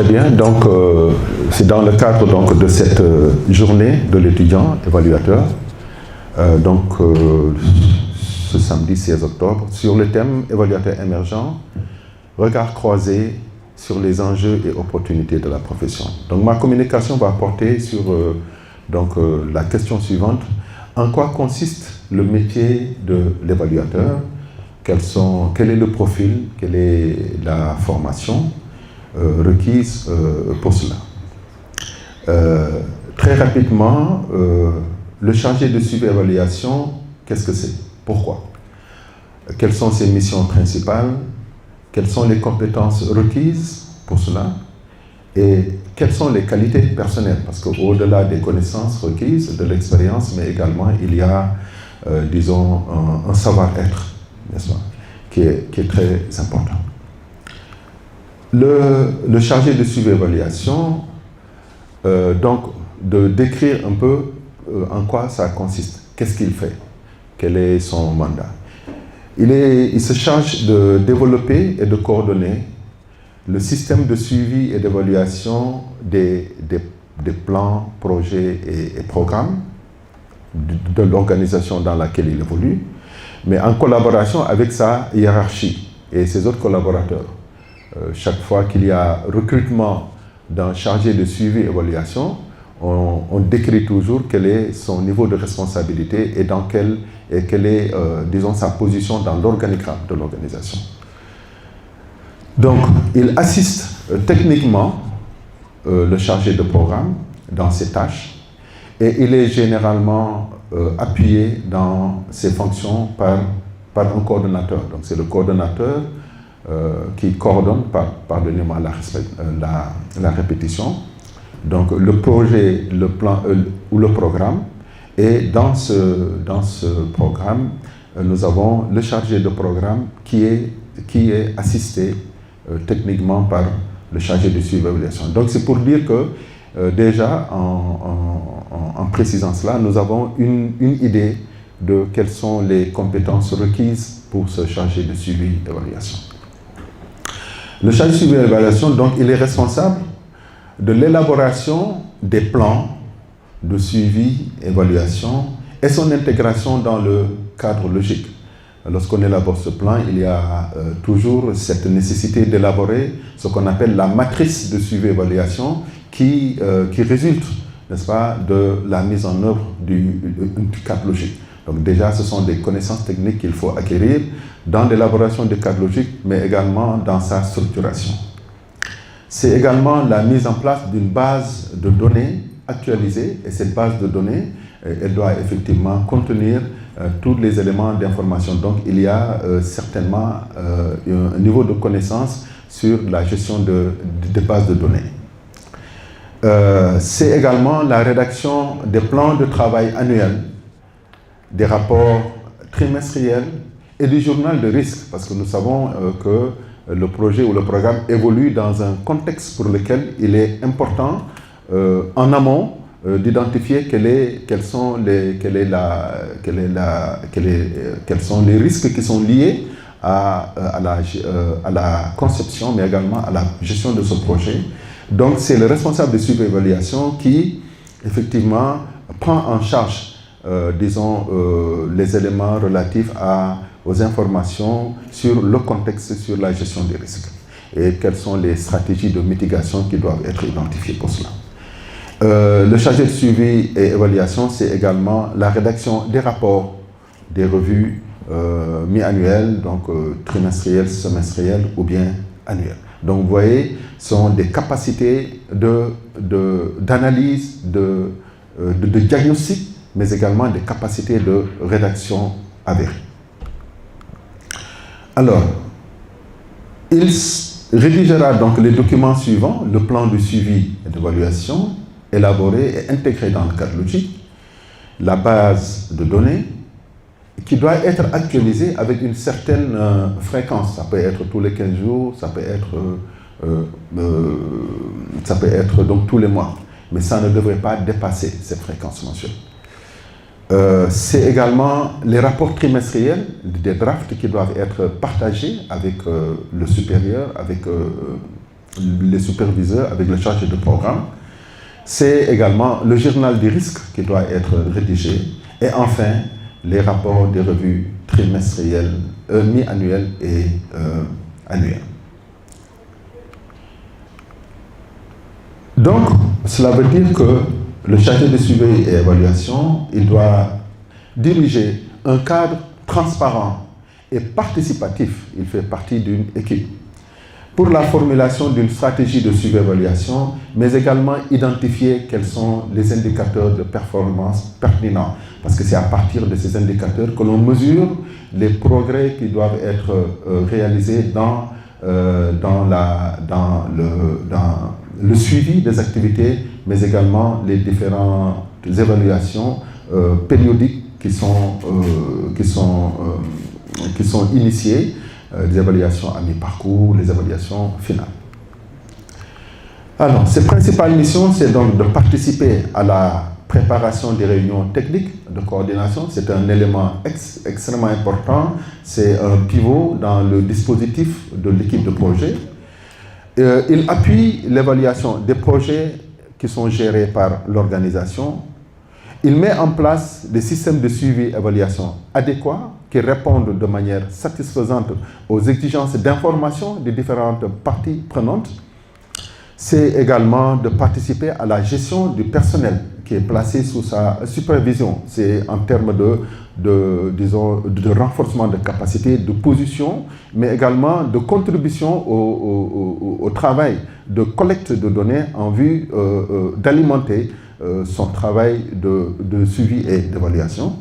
Très bien, donc c'est dans le cadre donc, de cette journée de l'étudiant évaluateur, ce samedi 16 octobre, sur le thème évaluateur émergent, regard croisé sur les enjeux et opportunités de la profession. Donc ma communication va porter sur la question suivante: en quoi consiste le métier de l'évaluateur? Quel est le profil? Quelle est la formation requise pour cela? Très rapidement, le chargé de suivi-évaluation, qu'est-ce que c'est? Pourquoi? Quelles sont ses missions principales? Quelles sont les compétences requises pour cela? Et quelles sont les qualités personnelles? Parce qu'au-delà des connaissances requises, de l'expérience, mais également il y a, disons, un savoir-être, n'est-ce pas, qui est très important. Le chargé de suivi-évaluation, donc, de décrire un peu en quoi ça consiste, qu'est-ce qu'il fait, quel est son mandat. Il se charge de développer et de coordonner le système de suivi et d'évaluation des plans, projets et programmes de l'organisation dans laquelle il évolue, mais en collaboration avec sa hiérarchie et ses autres collaborateurs. Chaque fois qu'il y a recrutement d'un chargé de suivi et évaluation, on décrit toujours quel est son niveau de responsabilité et quelle est, disons, sa position dans l'organigramme de l'organisation. Donc, il assiste techniquement le chargé de programme dans ses tâches et il est généralement appuyé dans ses fonctions par un coordonnateur. Donc, c'est le coordonnateur qui coordonne, pardonnez-moi la répétition, donc le projet, le plan ou le programme. Et dans ce programme, nous avons le chargé de programme qui est assisté techniquement par le chargé de suivi-évaluation. Donc c'est pour dire que déjà, en précisant cela, nous avons une idée de quelles sont les compétences requises pour ce chargé de suivi-évaluation. Le chargé de suivi-évaluation, donc, il est responsable de l'élaboration des plans de suivi-évaluation et son intégration dans le cadre logique. Lorsqu'on élabore ce plan, il y a toujours cette nécessité d'élaborer ce qu'on appelle la matrice de suivi-évaluation qui résulte, n'est-ce pas, de la mise en œuvre du cadre logique. Donc déjà, ce sont des connaissances techniques qu'il faut acquérir dans l'élaboration du cadre logique, mais également dans sa structuration. C'est également la mise en place d'une base de données actualisée, et cette base de données, elle doit effectivement contenir tous les éléments d'information. Donc il y a certainement un niveau de connaissance sur la gestion des bases de données. C'est également la rédaction des plans de travail annuels, des rapports trimestriels et du journal de risque, parce que nous savons que le projet ou le programme évolue dans un contexte pour lequel il est important en amont d'identifier quels sont les risques qui sont liés à la conception, mais également à la gestion de ce projet. Donc c'est le responsable de suivi-évaluation qui effectivement prend en charge disons, les éléments relatifs aux informations sur le contexte, sur la gestion des risques et quelles sont les stratégies de mitigation qui doivent être identifiées pour cela. Le chargé de suivi et évaluation, c'est également la rédaction des rapports, des revues mi-annuelles, donc trimestrielles, semestrielles ou bien annuelles. Donc vous voyez, ce sont des capacités d'analyse, de diagnostic, mais également des capacités de rédaction avérées. Alors, il rédigera donc les documents suivants: le plan de suivi et d'évaluation, élaboré et intégré dans le cadre logique, la base de données, qui doit être actualisée avec une certaine fréquence. Ça peut être tous les 15 jours, ça peut être donc tous les mois, mais ça ne devrait pas dépasser cette fréquence mensuelle. C'est également les rapports trimestriels, des drafts qui doivent être partagés avec le supérieur, avec les superviseurs, avec le chargé de programme. C'est également le journal des risques qui doit être rédigé. Et enfin, les rapports des revues trimestrielles, mi-annuelles et annuelles. Donc, cela veut dire que le chargé de suivi et évaluation, il doit diriger un cadre transparent et participatif. Il fait partie d'une équipe pour la formulation d'une stratégie de suivi-évaluation, mais également identifier quels sont les indicateurs de performance pertinents. Parce que c'est à partir de ces indicateurs que l'on mesure les progrès qui doivent être réalisés dans le suivi des activités, mais également les différentes évaluations périodiques qui sont initiées, des évaluations à mi-parcours, les évaluations finales. Alors, ses principales missions, c'est donc de participer à la préparation des réunions techniques de coordination. C'est un élément extrêmement important, c'est un pivot dans le dispositif de l'équipe de projet. Il appuie l'évaluation des projets qui sont gérés par l'organisation. Il met en place des systèmes de suivi et évaluation adéquats qui répondent de manière satisfaisante aux exigences d'information des différentes parties prenantes. C'est également de participer à la gestion du personnel qui est placé sous sa supervision. C'est en termes de renforcement de capacité, de position, mais également de contribution au travail de collecte de données en vue d'alimenter son travail de suivi et d'évaluation.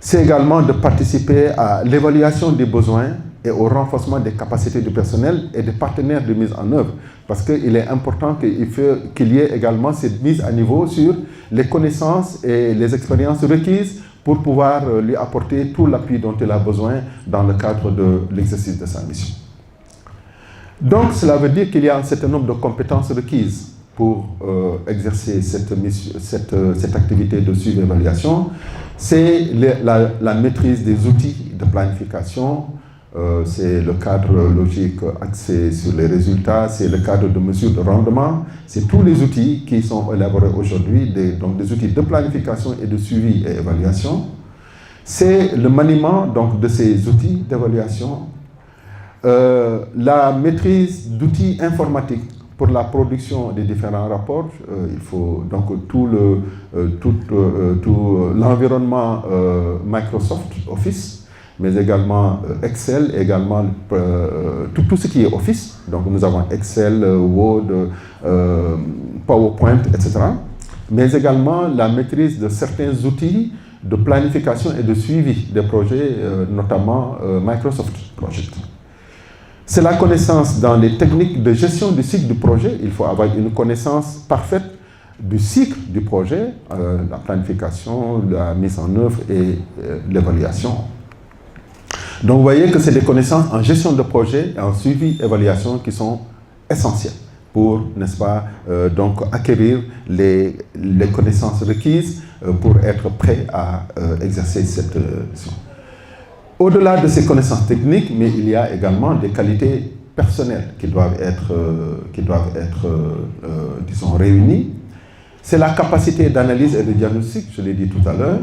C'est également de participer à l'évaluation des besoins et au renforcement des capacités du personnel et des partenaires de mise en œuvre. Parce qu'il est important qu'il y ait également cette mise à niveau sur les connaissances et les expériences requises pour pouvoir lui apporter tout l'appui dont il a besoin dans le cadre de l'exercice de sa mission. Donc, cela veut dire qu'il y a un certain nombre de compétences requises pour exercer cette activité de suivi-évaluation. C'est la maîtrise des outils de planification, c'est le cadre logique axé sur les résultats, c'est le cadre de mesure de rendement, c'est tous les outils qui sont élaborés aujourd'hui, donc des outils de planification et de suivi et évaluation. C'est le maniement donc, de ces outils d'évaluation, la maîtrise d'outils informatiques pour la production des différents rapports. Il faut donc tout l'environnement Microsoft Office, mais également Excel, également tout ce qui est Office. Donc nous avons Excel, Word, PowerPoint, etc. Mais également la maîtrise de certains outils de planification et de suivi des projets, notamment Microsoft Project. C'est la connaissance dans les techniques de gestion du cycle du projet. Il faut avoir une connaissance parfaite du cycle du projet, la planification, la mise en œuvre et l'évaluation. Donc vous voyez que c'est des connaissances en gestion de projet et en suivi évaluation qui sont essentielles pour, n'est-ce pas, donc acquérir les connaissances requises pour être prêt à exercer cette mission. Au-delà de ces connaissances techniques, mais il y a également des qualités personnelles qui doivent être disons, réunies. C'est la capacité d'analyse et de diagnostic, je l'ai dit tout à l'heure.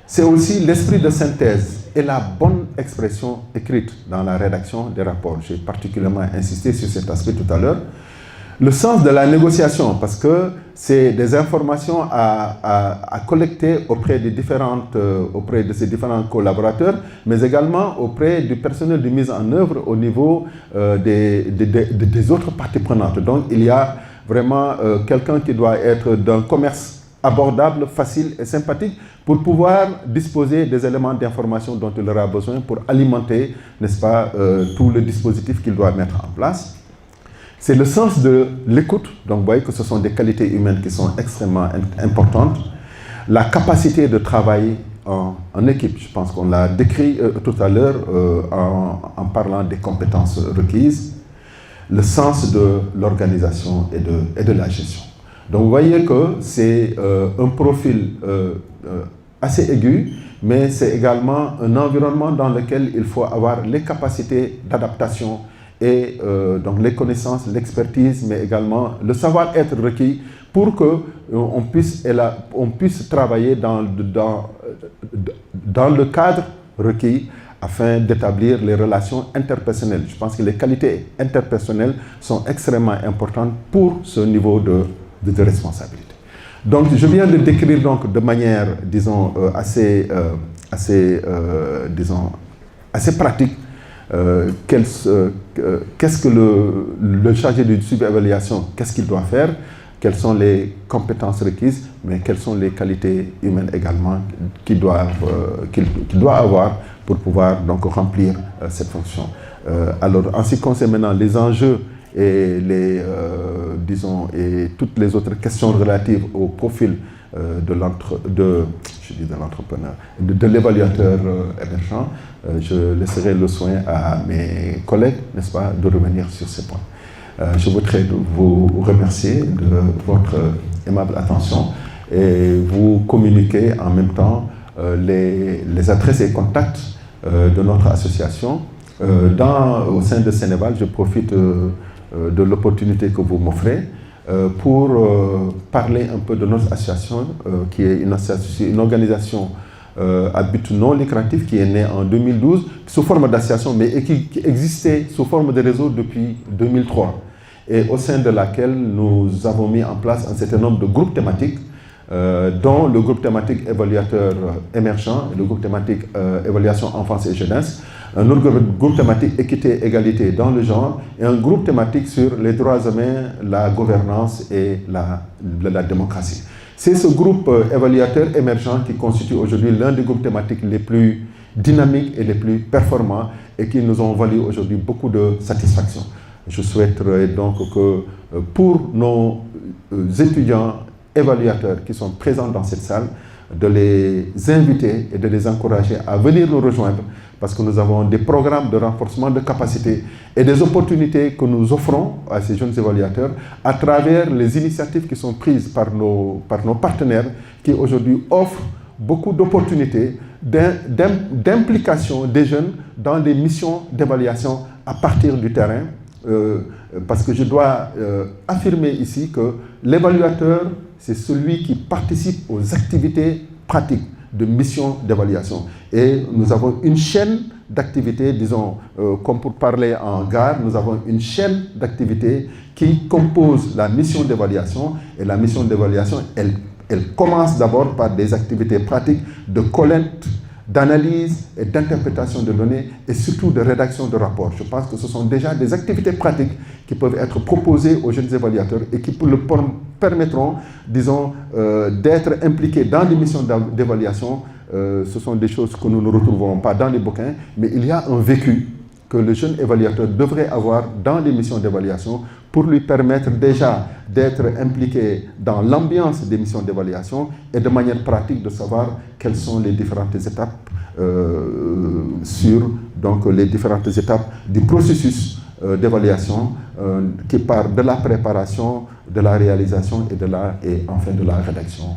C'est aussi l'esprit de synthèse et la bonne expression écrite dans la rédaction des rapports. J'ai particulièrement insisté sur cet aspect tout à l'heure. Le sens de la négociation, parce que c'est des informations à collecter auprès de ces différents collaborateurs, mais également auprès du personnel de mise en œuvre au niveau des autres parties prenantes. Donc il y a vraiment quelqu'un qui doit être d'un commerce abordable, facile et sympathique pour pouvoir disposer des éléments d'information dont il aura besoin pour alimenter, n'est-ce pas, tout le dispositif qu'il doit mettre en place. C'est le sens de l'écoute, donc vous voyez que ce sont des qualités humaines qui sont extrêmement importantes. La capacité de travailler en équipe, je pense qu'on l'a décrit tout à l'heure en parlant des compétences requises. Le sens de l'organisation et de la gestion. Donc vous voyez que c'est un profil assez aigu, mais c'est également un environnement dans lequel il faut avoir les capacités d'adaptation et donc les connaissances, l'expertise, mais également le savoir-être requis pour qu'on puisse travailler dans le cadre requis afin d'établir les relations interpersonnelles. Je pense que les qualités interpersonnelles sont extrêmement importantes pour ce niveau de responsabilité. Donc, je viens de décrire donc, de manière, disons, assez pratique qu'est-ce que le chargé de suivi-évaluation, qu'est-ce qu'il doit faire, quelles sont les compétences requises, mais quelles sont les qualités humaines également qu'il doit avoir pour pouvoir donc remplir cette fonction. Alors, en ce qui concerne maintenant les enjeux et et toutes les autres questions relatives au profil de l'entrepreneur, de l'évaluateur émergent, je laisserai le soin à mes collègues, n'est-ce pas, de revenir sur ces points. Je voudrais vous remercier de votre aimable attention et vous communiquer en même temps les adresses et contacts de notre association. Au sein de Sénéval, je profite de l'opportunité que vous m'offrez pour parler un peu de notre association, qui est une organisation à but non lucratif qui est née en 2012 sous forme d'association, mais qui existait sous forme de réseau depuis 2003, et au sein de laquelle nous avons mis en place un certain nombre de groupes thématiques, dont le groupe thématique évaluateur émergent, le groupe thématique évaluation enfance et jeunesse, un autre groupe thématique équité égalité dans le genre, et un groupe thématique sur les droits humains, la gouvernance et la démocratie. C'est ce groupe évaluateur émergent qui constitue aujourd'hui l'un des groupes thématiques les plus dynamiques et les plus performants et qui nous ont valu aujourd'hui beaucoup de satisfaction. Je souhaiterais donc que pour nos étudiants évaluateurs qui sont présents dans cette salle, de les inviter et de les encourager à venir nous rejoindre, parce que nous avons des programmes de renforcement de capacité et des opportunités que nous offrons à ces jeunes évaluateurs à travers les initiatives qui sont prises par nos partenaires, qui aujourd'hui offrent beaucoup d'opportunités d'implication des jeunes dans des missions d'évaluation à partir du terrain. Parce que je dois affirmer ici que l'évaluateur, c'est celui qui participe aux activités pratiques de mission d'évaluation. Et nous avons une chaîne d'activités, disons, comme pour parler en gare, nous avons une chaîne d'activités qui compose la mission d'évaluation. Et la mission d'évaluation, elle commence d'abord par des activités pratiques de collecte, d'analyse et d'interprétation de données et surtout de rédaction de rapports. Je pense que ce sont déjà des activités pratiques qui peuvent être proposées aux jeunes évaluateurs et qui permettront, disons, d'être impliqués dans des missions d'évaluation. Ce sont des choses que nous ne retrouvons pas dans les bouquins, mais il y a un vécu que le jeune évaluateur devrait avoir dans les missions d'évaluation pour lui permettre déjà d'être impliqué dans l'ambiance des missions d'évaluation et de manière pratique de savoir quelles sont les différentes étapes les différentes étapes du processus d'évaluation qui part de la préparation, de la réalisation et enfin de la rédaction.